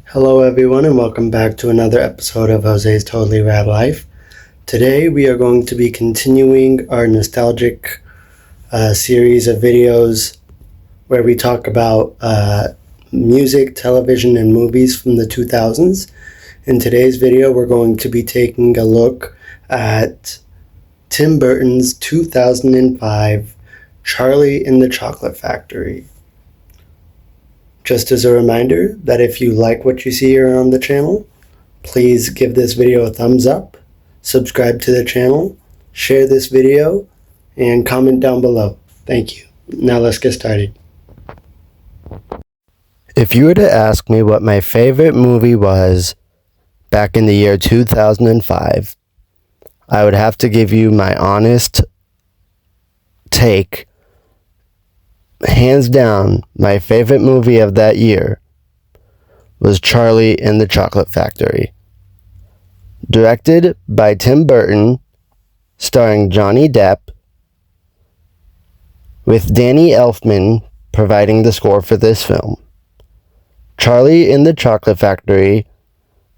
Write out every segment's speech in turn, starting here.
Hello, everyone, and welcome back to another episode of Jose's Totally Rad Life. Today, we are going to be continuing our nostalgic series of videos where we talk about music, television, and movies from the 2000s. In today's video, we're going to be taking a look at Tim Burton's 2005 Charlie and the Chocolate Factory. Just as a reminder that if you like what you see here on the channel, please give this video a thumbs up, subscribe to the channel, share this video, and comment down below. Thank you. Now let's get started. If you were to ask me what my favorite movie was back in the year 2005, I would have to give you my honest take. Hands down, my favorite movie of that year was Charlie and the Chocolate Factory. Directed by Tim Burton, starring Johnny Depp, with Danny Elfman providing the score for this film. Charlie and the Chocolate Factory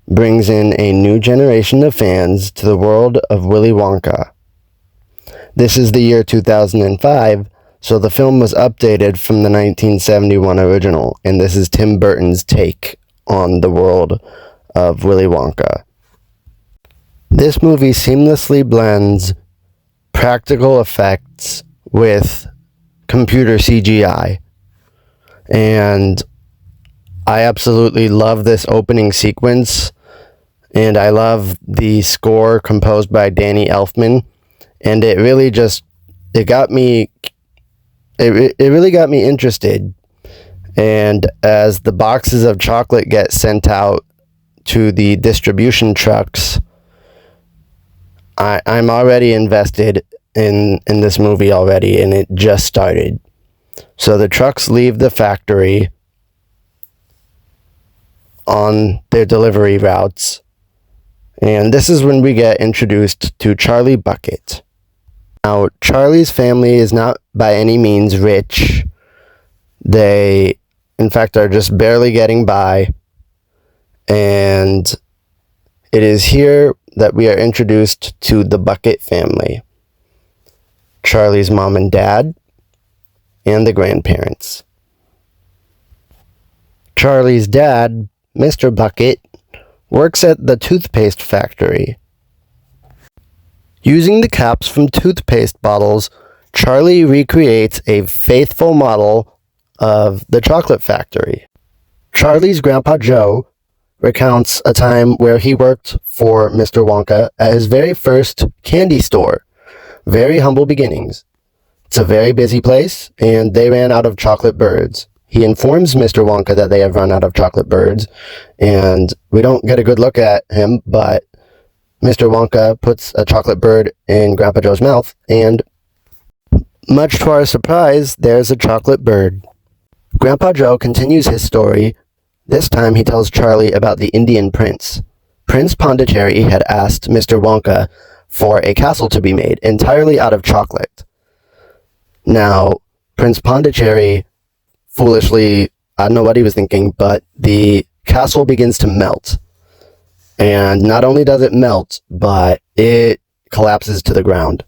brings in a new generation of fans to the world of Willy Wonka. This is the year 2005, so the film was updated from the 1971 original, and this is Tim Burton's take on the world of Willy Wonka. This movie seamlessly blends practical effects with computer CGI, and I absolutely love this opening sequence, and I love the score composed by Danny Elfman, and it really got me interested. And as the boxes of chocolate get sent out to the distribution trucks, I'm already invested in this movie already, and it just started. So the trucks leave the factory on their delivery routes, and this is when we get introduced to Charlie Bucket. Now, Charlie's family is not by any means rich. They, in fact, are just barely getting by. And it is here that we are introduced to the Bucket family. Charlie's mom and dad, and the grandparents. Charlie's dad, Mr. Bucket, works at the toothpaste factory. Using the caps from toothpaste bottles, Charlie recreates a faithful model of the chocolate factory. Charlie's grandpa Joe recounts a time where he worked for Mr. Wonka at his very first candy store. Very humble beginnings. It's a very busy place, and they ran out of chocolate birds. He informs Mr. Wonka that they have run out of chocolate birds, and we don't get a good look at him, but Mr. Wonka puts a chocolate bird in Grandpa Joe's mouth, and much to our surprise, there's a chocolate bird. Grandpa Joe continues his story. This time he tells Charlie about the Indian prince. Prince Pondicherry had asked Mr. Wonka for a castle to be made entirely out of chocolate. Now, Prince Pondicherry foolishly, I don't know what he was thinking, but the castle begins to melt. And not only does it melt, but it collapses to the ground.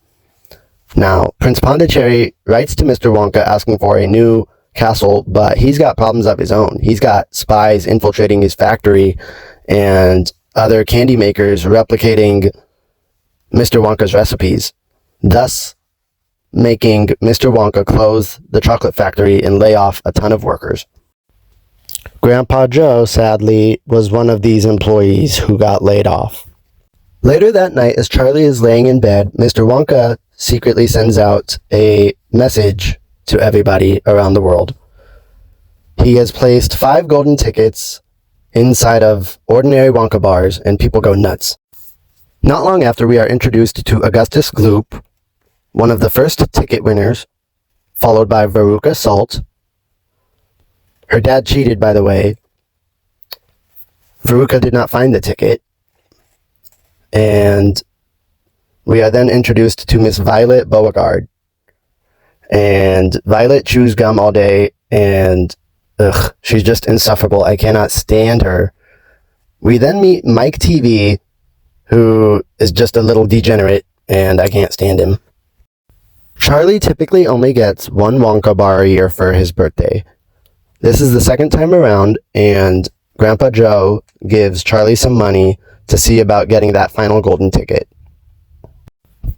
Now, Prince Pondicherry writes to Mr. Wonka asking for a new castle, but he's got problems of his own. He's got spies infiltrating his factory and other candy makers replicating Mr. Wonka's recipes, thus making Mr. Wonka close the chocolate factory and lay off a ton of workers. Grandpa Joe, sadly, was one of these employees who got laid off. Later that night, as Charlie is laying in bed, Mr. Wonka secretly sends out a message to everybody around the world. He has placed 5 golden tickets inside of ordinary Wonka bars, and people go nuts. Not long after, we are introduced to Augustus Gloop, one of the first ticket winners, followed by Veruca Salt. Her dad cheated, by the way. Veruca did not find the ticket. And we are then introduced to Miss Violet Beauregard. And Violet chews gum all day, and she's just insufferable. I cannot stand her. We then meet Mike TV, who is just a little degenerate, and I can't stand him. Charlie typically only gets one Wonka bar a year for his birthday. This is the second time around, and Grandpa Joe gives Charlie some money to see about getting that final golden ticket.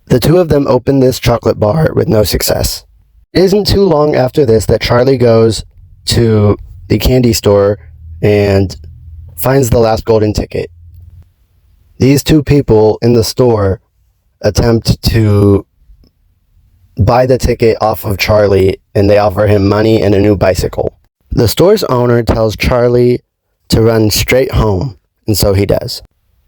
The two of them open this chocolate bar with no success. It isn't too long after this that Charlie goes to the candy store and finds the last golden ticket. These two people in the store attempt to buy the ticket off of Charlie, and they offer him money and a new bicycle. The store's owner tells Charlie to run straight home, and so he does.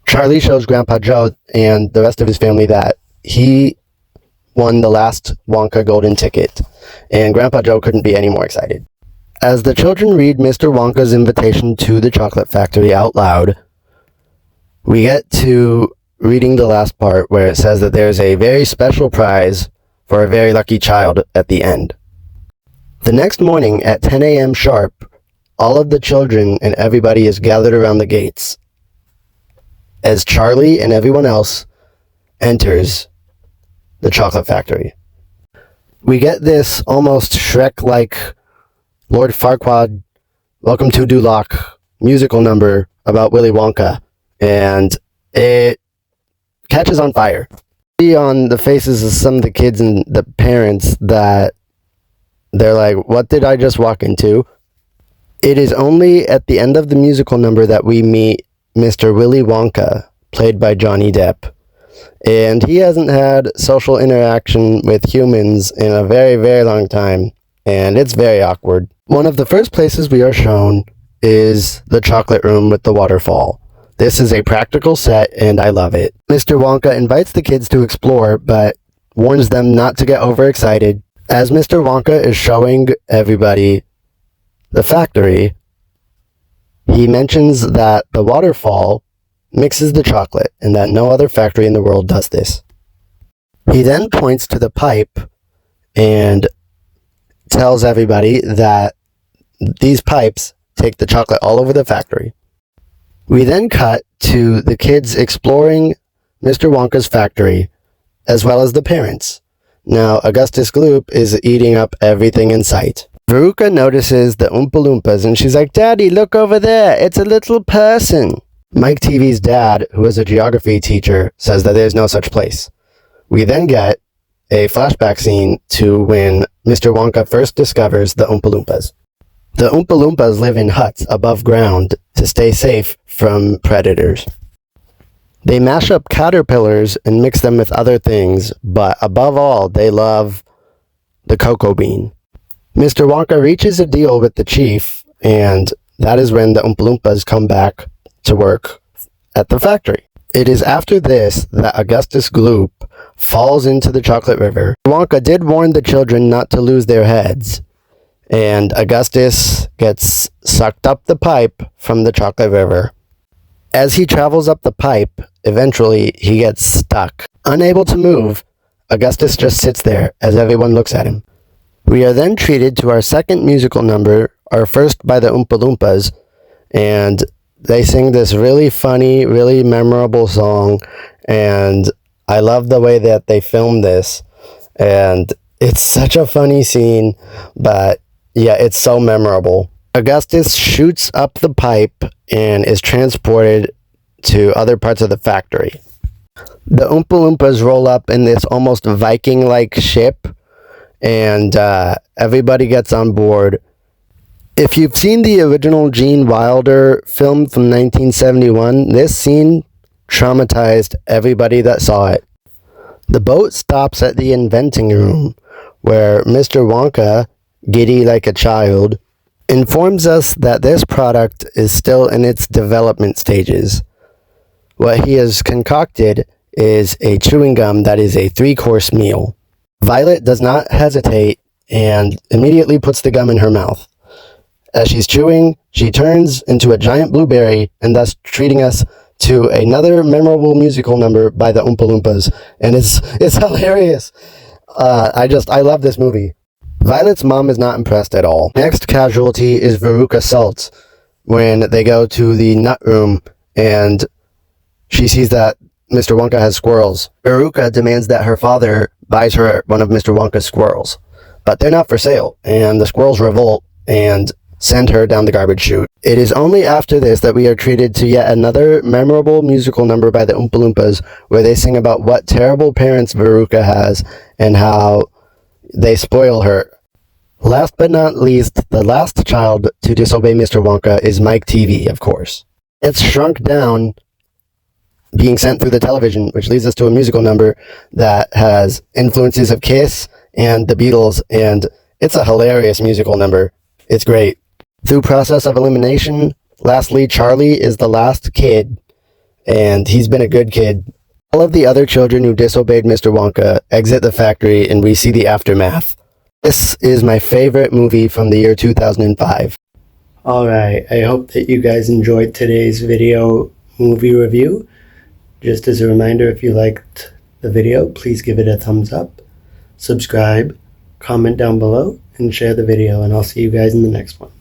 Charlie shows Grandpa Joe and the rest of his family that he won the last Wonka golden ticket, and Grandpa Joe couldn't be any more excited. As the children read Mr. Wonka's invitation to the chocolate factory out loud, we get to reading the last part where it says that there's a very special prize for a very lucky child at the end. The next morning at 10 a.m. sharp, all of the children and everybody is gathered around the gates as Charlie and everyone else enters the chocolate factory. We get this almost Shrek-like Lord Farquaad, Welcome to Duloc musical number about Willy Wonka, and it catches on fire. See on the faces of some of the kids and the parents that they're like, what did I just walk into? It is only at the end of the musical number that we meet Mr. Willy Wonka, played by Johnny Depp. And he hasn't had social interaction with humans in a very, very long time, and it's very awkward. One of the first places we are shown is the chocolate room with the waterfall. This is a practical set, and I love it. Mr. Wonka invites the kids to explore, but warns them not to get overexcited. As Mr. Wonka is showing everybody the factory, he mentions that the waterfall mixes the chocolate and that no other factory in the world does this. He then points to the pipe and tells everybody that these pipes take the chocolate all over the factory. We then cut to the kids exploring Mr. Wonka's factory, as well as the parents. Now, Augustus Gloop is eating up everything in sight. Veruca notices the Oompa Loompas, and she's like, Daddy, look over there, it's a little person. Mike TV's dad, who is a geography teacher, says that there's no such place. We then get a flashback scene to when Mr. Wonka first discovers the Oompa Loompas. The Oompa Loompas live in huts above ground to stay safe from predators. They mash up caterpillars and mix them with other things, but above all, they love the cocoa bean. Mr. Wonka reaches a deal with the chief, and that is when the Oompa Loompas come back to work at the factory. It is after this that Augustus Gloop falls into the chocolate river. Wonka did warn the children not to lose their heads, and Augustus gets sucked up the pipe from the chocolate river. As he travels up the pipe, eventually he gets stuck. Unable to move, Augustus just sits there as everyone looks at him. We are then treated to our second musical number, our first by the Oompa Loompas, and they sing this really funny, really memorable song, and I love the way that they filmed this, and it's such a funny scene, but yeah, it's so memorable. Augustus shoots up the pipe and is transported to other parts of the factory. The Oompa Loompas roll up in this almost Viking-like ship, and everybody gets on board. If you've seen the original Gene Wilder film from 1971, this scene traumatized everybody that saw it. The boat stops at the inventing room, where Mr. Wonka, giddy like a child, informs us that this product is still in its development stages. What he has concocted is a chewing gum that is a 3-course meal. Violet does not hesitate and immediately puts the gum in her mouth. As she's chewing, she turns into a giant blueberry, and thus treating us to another memorable musical number by the Oompa Loompas, and it's hilarious. I love this movie. Violet's mom is not impressed at all. Next casualty is Veruca Salt when they go to the nut room and she sees that Mr. Wonka has squirrels. Veruca demands that her father buys her one of Mr. Wonka's squirrels, but they're not for sale, and the squirrels revolt and send her down the garbage chute. It is only after this that we are treated to yet another memorable musical number by the Oompa Loompas, where they sing about what terrible parents Veruca has and how they spoil her. Last but not least, the last child to disobey Mr. Wonka is Mike TV, of course. It's shrunk down, being sent through the television, which leads us to a musical number that has influences of Kiss and the Beatles, and it's a hilarious musical number. It's great. Through process of elimination, lastly, Charlie is the last kid, and he's been a good kid. All of the other children who disobeyed Mr. Wonka exit the factory, and we see the aftermath. This is my favorite movie from the year 2005. Alright, I hope that you guys enjoyed today's video movie review. Just as a reminder, if you liked the video, please give it a thumbs up, subscribe, comment down below, and share the video, and I'll see you guys in the next one.